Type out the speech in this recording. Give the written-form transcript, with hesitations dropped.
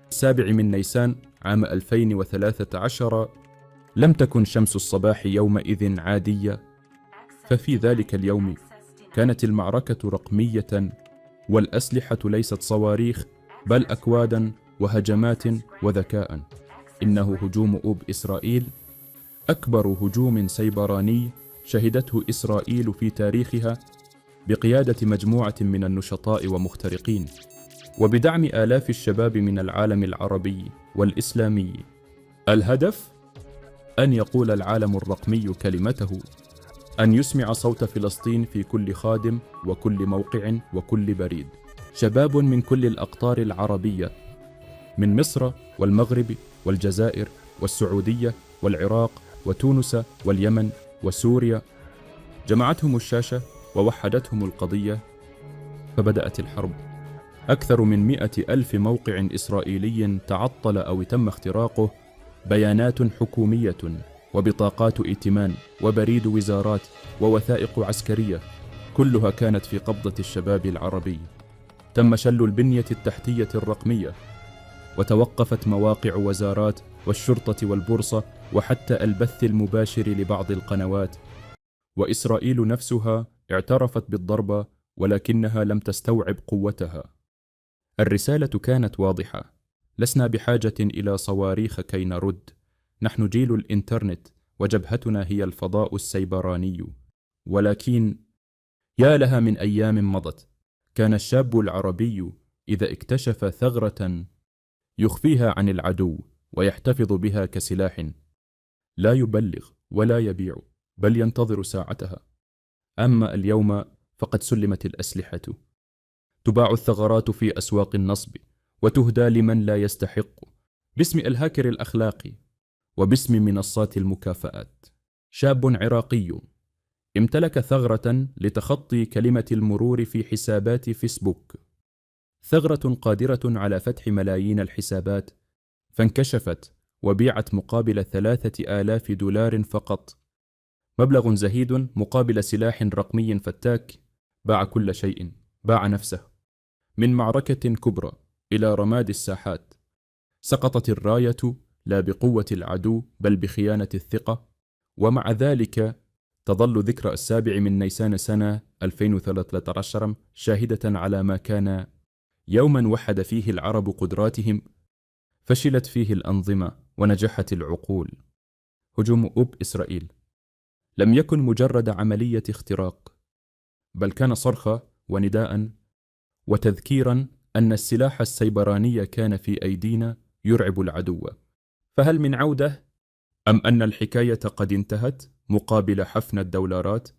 7 من نيسان عام 2013 لم تكن شمس الصباح يومئذ عادية، ففي ذلك اليوم كانت المعركة رقمية، والأسلحة ليست صواريخ بل أكوادا وهجمات وذكاء. إنه هجوم أوب إسرائيل، أكبر هجوم سيبراني شهدته إسرائيل في تاريخها، بقيادة مجموعة من النشطاء ومخترقين، وبدعم آلاف الشباب من العالم العربي والإسلامي. الهدف أن يقول العالم الرقمي كلمته، أن يسمع صوت فلسطين في كل خادم وكل موقع وكل بريد. شباب من كل الأقطار العربية، من مصر والمغرب والجزائر والسعودية والعراق وتونس واليمن وسوريا، جمعتهم الشاشة ووحدتهم القضية، فبدأت الحرب. أكثر من 100,000 موقع إسرائيلي تعطل أو تم اختراقه، بيانات حكومية وبطاقات ائتمان وبريد وزارات ووثائق عسكرية، كلها كانت في قبضة الشباب العربي. تم شل البنية التحتية الرقمية، وتوقفت مواقع وزارات والشرطة والبورصة وحتى البث المباشر لبعض القنوات. وإسرائيل نفسها اعترفت بالضربة، ولكنها لم تستوعب قوتها. الرسالة كانت واضحة: لسنا بحاجة إلى صواريخ كي نرد، نحن جيل الإنترنت وجبهتنا هي الفضاء السيبراني. ولكن يا لها من أيام مضت، كان الشاب العربي إذا اكتشف ثغرة يخفيها عن العدو ويحتفظ بها كسلاح، لا يبلغ ولا يبيع، بل ينتظر ساعتها. أما اليوم فقد سلمت الأسلحة، تباع الثغرات في أسواق النصب وتهدى لمن لا يستحق، باسم الهاكر الأخلاقي وباسم منصات المكافآت. شاب عراقي امتلك ثغرة لتخطي كلمة المرور في حسابات فيسبوك، ثغرة قادرة على فتح ملايين الحسابات، فانكشفت وبيعت مقابل 3,000 دولار فقط، مبلغ زهيد مقابل سلاح رقمي فتاك. باع كل شيء، باع نفسه. من معركة كبرى إلى رماد الساحات، سقطت الراية لا بقوة العدو بل بخيانة الثقة. ومع ذلك تظل ذكرى 7 من نيسان سنة 2013 شاهدة على ما كان يوما وحد فيه العرب قدراتهم، فشلت فيه الأنظمة ونجحت العقول. هجوم أوب إسرائيل لم يكن مجرد عملية اختراق، بل كان صرخة ونداء وتذكيرا أن السلاح السيبراني كان في أيدينا يرعب العدو. فهل من عودة؟ أم أن الحكاية قد انتهت مقابل حفن الدولارات؟